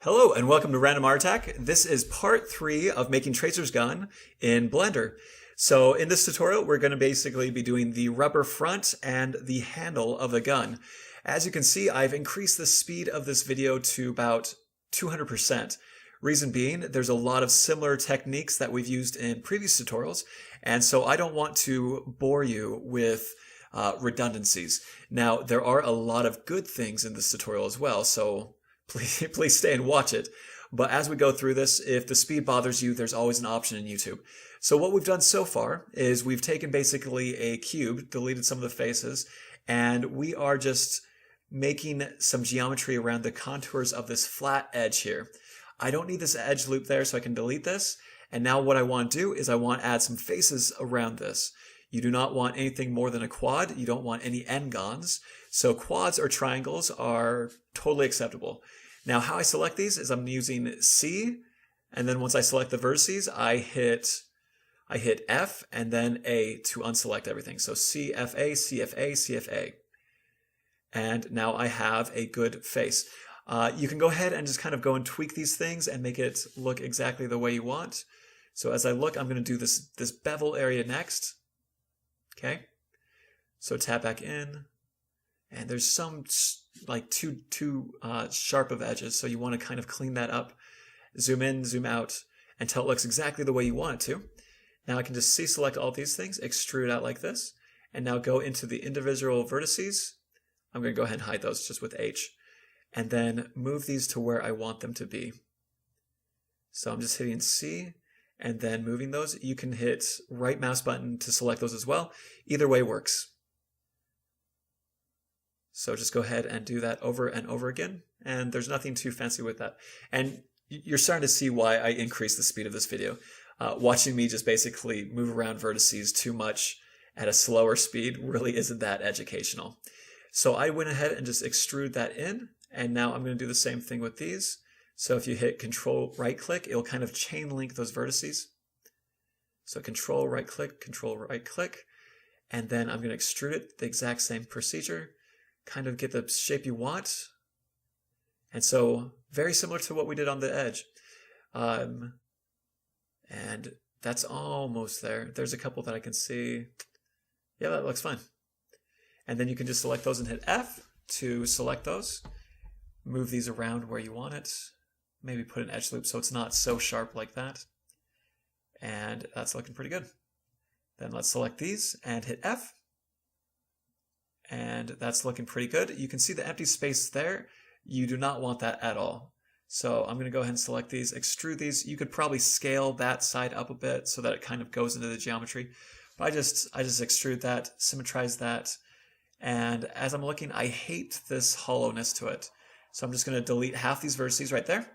Hello and welcome to Random Art Attack. This is part 3 of making Tracer's Gun in Blender. So in this tutorial we're going to basically be doing the rubber front and the handle of the gun. As you can see, I've increased the speed of this video to about 200%. Reason being, there's a lot of similar techniques that we've used in previous tutorials, and so I don't want to bore you with redundancies. Now, there are a lot of good things in this tutorial as well, so please stay and watch it. But as we go through this, if the speed bothers you, there's always an option in YouTube. So what we've done so far is we've taken basically a cube, deleted some of the faces, and we are just making some geometry around the contours of this flat edge here. I don't need this edge loop there, so I can delete this. And now what I want to do is I want to add some faces around this. You do not want anything more than a quad. You don't want any n-gons. So quads or triangles are totally acceptable. Now how I select these is I'm using C, and then once I select the vertices, I hit F and then A to unselect everything. So CFA, CFA, CFA. And now I have a good face. You can go ahead and just kind of go and tweak these things and make it look exactly the way you want. So as I look, I'm going to do this bevel area next. Okay. So tap back in, and there's some like too sharp of edges, so you want to kind of clean that up. Zoom in, zoom out, until it looks exactly the way you want it to. Now I can just select all these things, extrude out like this, and now go into the individual vertices. I'm going to go ahead and hide those just with H, and then move these to where I want them to be. So I'm just hitting C, and then moving those. You can hit right mouse button to select those as well. Either way works. So just go ahead and do that over and over again, and there's nothing too fancy with that. And you're starting to see why I increased the speed of this video. Watching me just basically move around vertices too much at a slower speed really isn't that educational. So I went ahead and just extrude that in, and now I'm going to do the same thing with these. So if you hit Control right click, it'll kind of chain link those vertices. So Control right click, and then I'm going to extrude it, the exact same procedure, kind of get the shape you want. And so very similar to what we did on the edge. And that's almost there. There's a couple that I can see. Yeah, that looks fine. And then you can just select those and hit F to select those. Move these around where you want it. Maybe put an edge loop so it's not so sharp like that. And that's looking pretty good. Then let's select these and hit F. And that's looking pretty good. You can see the empty space there. You do not want that at all. So I'm going to go ahead and select these, extrude these. You could probably scale that side up a bit so that it kind of goes into the geometry. But I just extrude that, symmetrize that. And as I'm looking, I hate this hollowness to it. So I'm just going to delete half these vertices right there.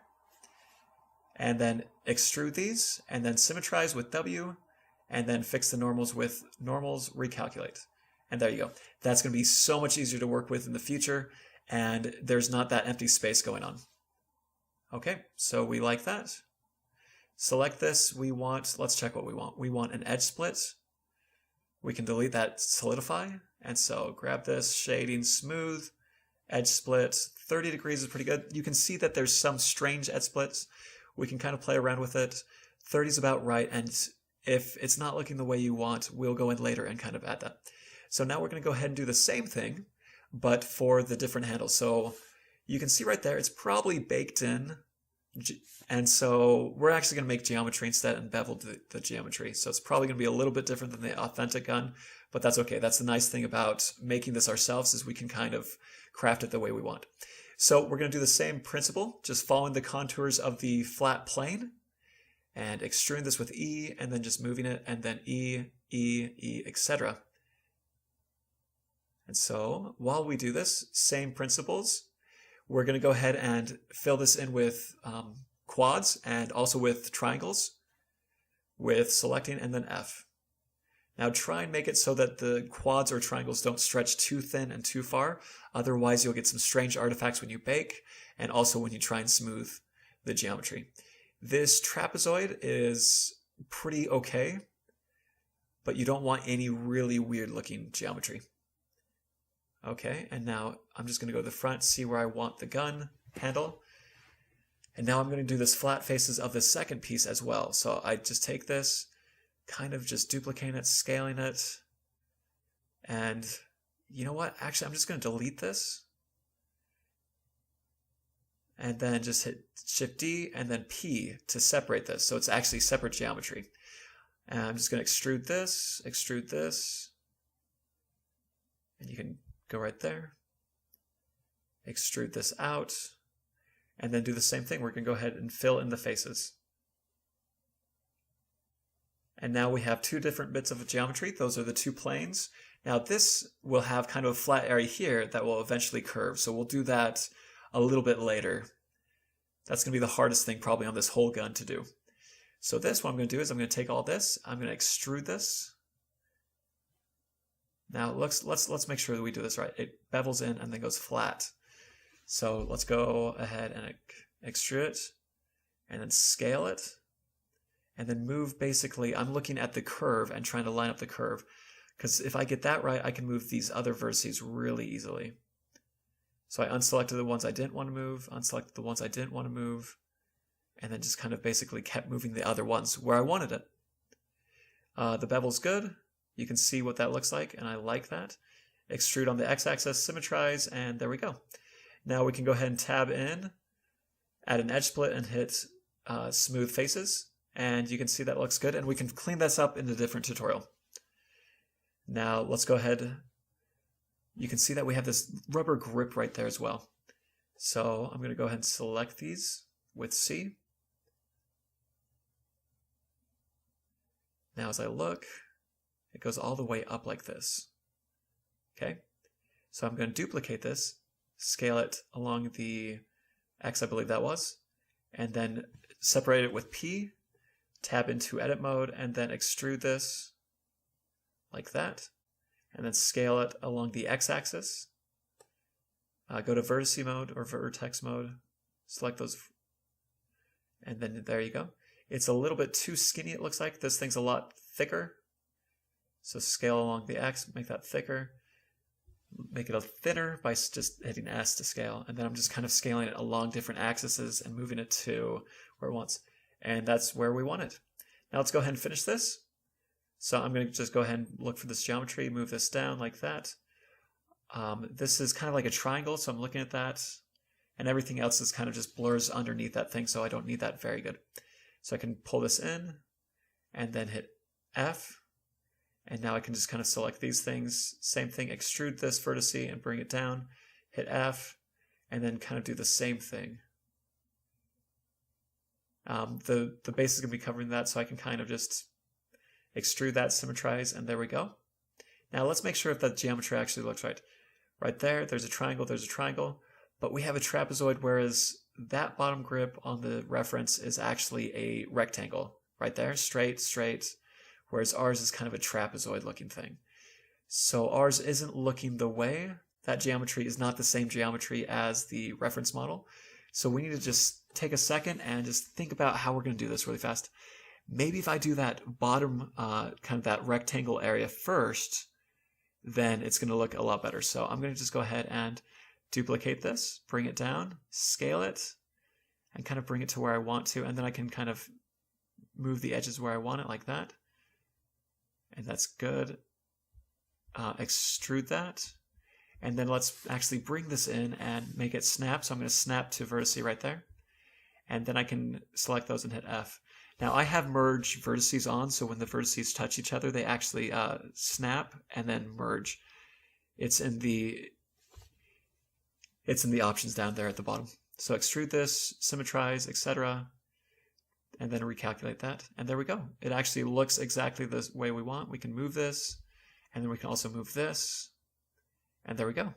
And then extrude these, and then symmetrize with W, and then fix the normals with normals, recalculate. And there you go. That's going to be so much easier to work with in the future, and there's not that empty space going on. Okay, so we like that. Select this. Let's check what we want. We want an edge split. We can delete that solidify, and so grab this, shading, smooth, edge split. 30 degrees is pretty good. You can see that there's some strange edge splits. We can kind of play around with it. 30 is about right, and if it's not looking the way you want, we'll go in later and kind of add that. So now we're going to go ahead and do the same thing, but for the different handles. So you can see right there, it's probably baked in, and so we're actually going to make geometry instead and bevel the geometry. So it's probably going to be a little bit different than the authentic gun, but that's okay. That's the nice thing about making this ourselves, is we can kind of craft it the way we want. So we're going to do the same principle, just following the contours of the flat plane and extruding this with E, and then just moving it, and then E, E, E, etc. And so while we do this, same principles, we're going to go ahead and fill this in with quads and also with triangles, with selecting and then F. Now try and make it so that the quads or triangles don't stretch too thin and too far. Otherwise you'll get some strange artifacts when you bake, and also when you try and smooth the geometry. This trapezoid is pretty okay, but you don't want any really weird looking geometry. Okay, and now I'm just going to go to the front, see where I want the gun handle. And now I'm going to do this flat faces of the second piece as well. So I just take this, kind of just duplicating it, scaling it. And you know what? Actually, I'm just going to delete this. And then just hit Shift D and then P to separate this. So it's actually separate geometry. And I'm just going to extrude this. And you can go right there. Extrude this out. And then do the same thing. We're going to go ahead and fill in the faces. And now we have two different bits of geometry. Those are the two planes. Now this will have kind of a flat area here that will eventually curve. So we'll do that a little bit later. That's going to be the hardest thing probably on this whole gun to do. So this, what I'm going to do is I'm going to take all this. I'm going to extrude this. Now let's make sure that we do this right. It bevels in and then goes flat. So let's go ahead and extrude it and then scale it and then move. Basically, I'm looking at the curve and trying to line up the curve, because if I get that right, I can move these other vertices really easily. So I unselected the ones I didn't want to move, unselected the ones I didn't want to move, and then just kind of basically kept moving the other ones where I wanted it. The bevel's good. You can see what that looks like, and I like that. Extrude on the x-axis, symmetrize, and there we go. Now we can go ahead and tab in, add an edge split, and hit smooth faces. And you can see that looks good. And we can clean this up in a different tutorial. Now let's go ahead. You can see that we have this rubber grip right there as well. So I'm going to go ahead and select these with C. Now as I look, it goes all the way up like this. Okay, so I'm going to duplicate this, scale it along the X, I believe that was, and then separate it with P, tab into edit mode, and then extrude this like that, and then scale it along the X-axis. Go to vertex mode or vertex mode, select those, and then there you go. It's a little bit too skinny, it looks like. This thing's a lot thicker. So scale along the X, make that thicker. Make it a thinner by just hitting S to scale. And then I'm just kind of scaling it along different axes and moving it to where it wants. And that's where we want it. Now let's go ahead and finish this. So I'm going to just go ahead and look for this geometry, move this down like that. This is kind of like a triangle, so I'm looking at that. And everything else is kind of just blurs underneath that thing, so I don't need that very good. So I can pull this in and then hit F. And now I can just kind of select these things. Same thing, extrude this vertex and bring it down. Hit F, and then kind of do the same thing. The base is going to be covering that, so I can kind of just extrude that, symmetrize, and there we go. Now let's make sure if that geometry actually looks right. Right there, there's a triangle, but we have a trapezoid, whereas that bottom grip on the reference is actually a rectangle. Right there, straight, whereas ours is kind of a trapezoid looking thing. So ours isn't looking the way. That geometry is not the same geometry as the reference model. So we need to just take a second and just think about how we're going to do this really fast. Maybe if I do that bottom, kind of that rectangle area first, then it's going to look a lot better. So I'm going to just go ahead and duplicate this, bring it down, scale it, and kind of bring it to where I want to. And then I can kind of move the edges where I want it like that. And that's good. Extrude that. And then let's actually bring this in and make it snap. So I'm going to snap to vertex right there. And then I can select those and hit F. Now I have merge vertices on, so when the vertices touch each other, they actually snap and then merge. It's in the options down there at the bottom. So extrude this, symmetrize, etc. And then recalculate that. And there we go. It actually looks exactly the way we want. We can move this, and then we can also move this. And there we go.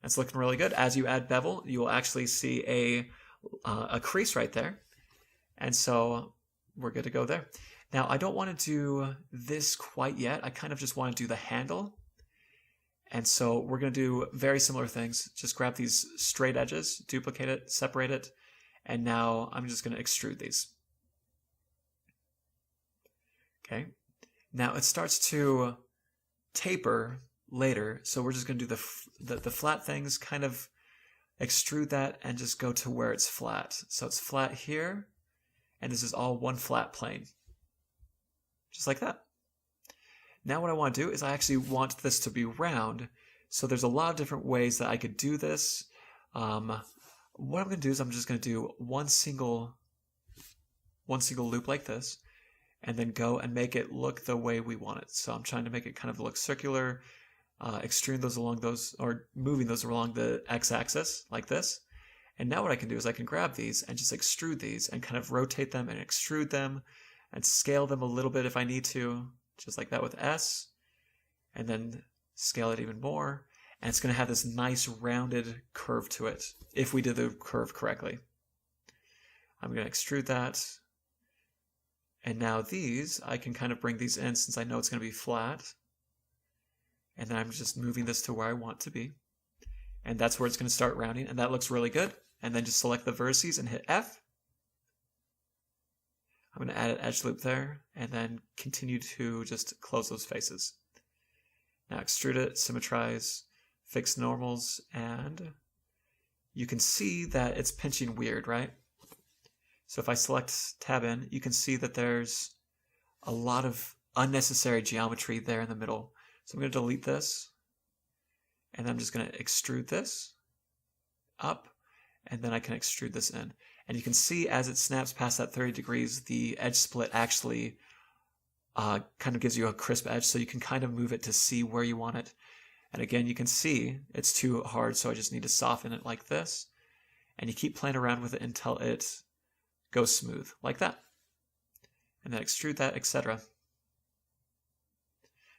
That's looking really good. As you add bevel, you will actually see a crease right there. And so we're good to go there. Now, I don't want to do this quite yet. I kind of just want to do the handle. And so we're going to do very similar things. Just grab these straight edges, duplicate it, separate it, and now I'm just going to extrude these. Okay. Now it starts to taper later, so we're just going to do the flat things kind of extrude that and just go to where it's flat. So it's flat here, and this is all one flat plane. Just like that. Now what I want to do is I actually want this to be round, so there's a lot of different ways that I could do this. What I'm going to do is I'm just going to do one single loop like this, and then go and make it look the way we want it. So I'm trying to make it kind of look circular, extrude those along those, or moving those along the x-axis like this. And now what I can do is I can grab these and just extrude these and kind of rotate them and extrude them and scale them a little bit if I need to, just like that with S, and then scale it even more. And it's going to have this nice rounded curve to it if we did the curve correctly. I'm going to extrude that. And now these, I can kind of bring these in since I know it's going to be flat. And then I'm just moving this to where I want to be. And that's where it's going to start rounding, and that looks really good. And then just select the vertices and hit F. I'm going to add an edge loop there, and then continue to just close those faces. Now extrude it, symmetrize, fix normals, and you can see that it's pinching weird, right? So if I select tab in, you can see that there's a lot of unnecessary geometry there in the middle. So I'm going to delete this, and I'm just going to extrude this up, and then I can extrude this in. And you can see as it snaps past that 30 degrees, the edge split actually kind of gives you a crisp edge, so you can kind of move it to see where you want it. And again, you can see it's too hard, so I just need to soften it like this. And you keep playing around with it until it goes smooth, like that. And then extrude that, etc.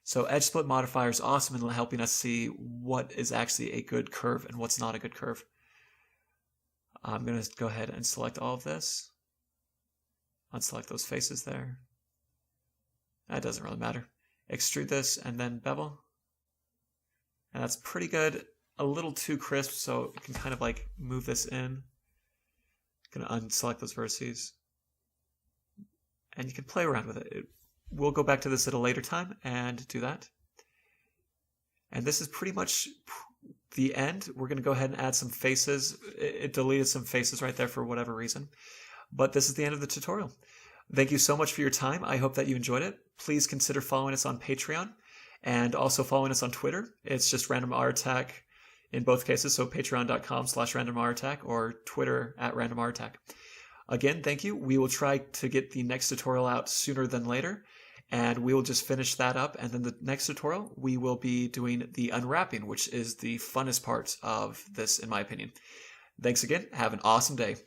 So edge split modifier is awesome in helping us see what is actually a good curve and what's not a good curve. I'm going to go ahead and select all of this. Unselect those faces there. That doesn't really matter. Extrude this and then bevel. And that's pretty good. A little too crisp, so you can kind of like move this in. Going to unselect those vertices. And you can play around with it. We'll go back to this at a later time and do that. And this is pretty much the end. We're going to go ahead and add some faces. It deleted some faces right there for whatever reason. But this is the end of the tutorial. Thank you so much for your time. I hope that you enjoyed it. Please consider following us on Patreon and also following us on Twitter. It's just Random R Attack in both cases, so patreon.com/randomrattack or Twitter @randomrattack. Again, thank you. We will try to get the next tutorial out sooner than later, and we will just finish that up. And then the next tutorial, we will be doing the unwrapping, which is the funnest part of this, in my opinion. Thanks again. Have an awesome day.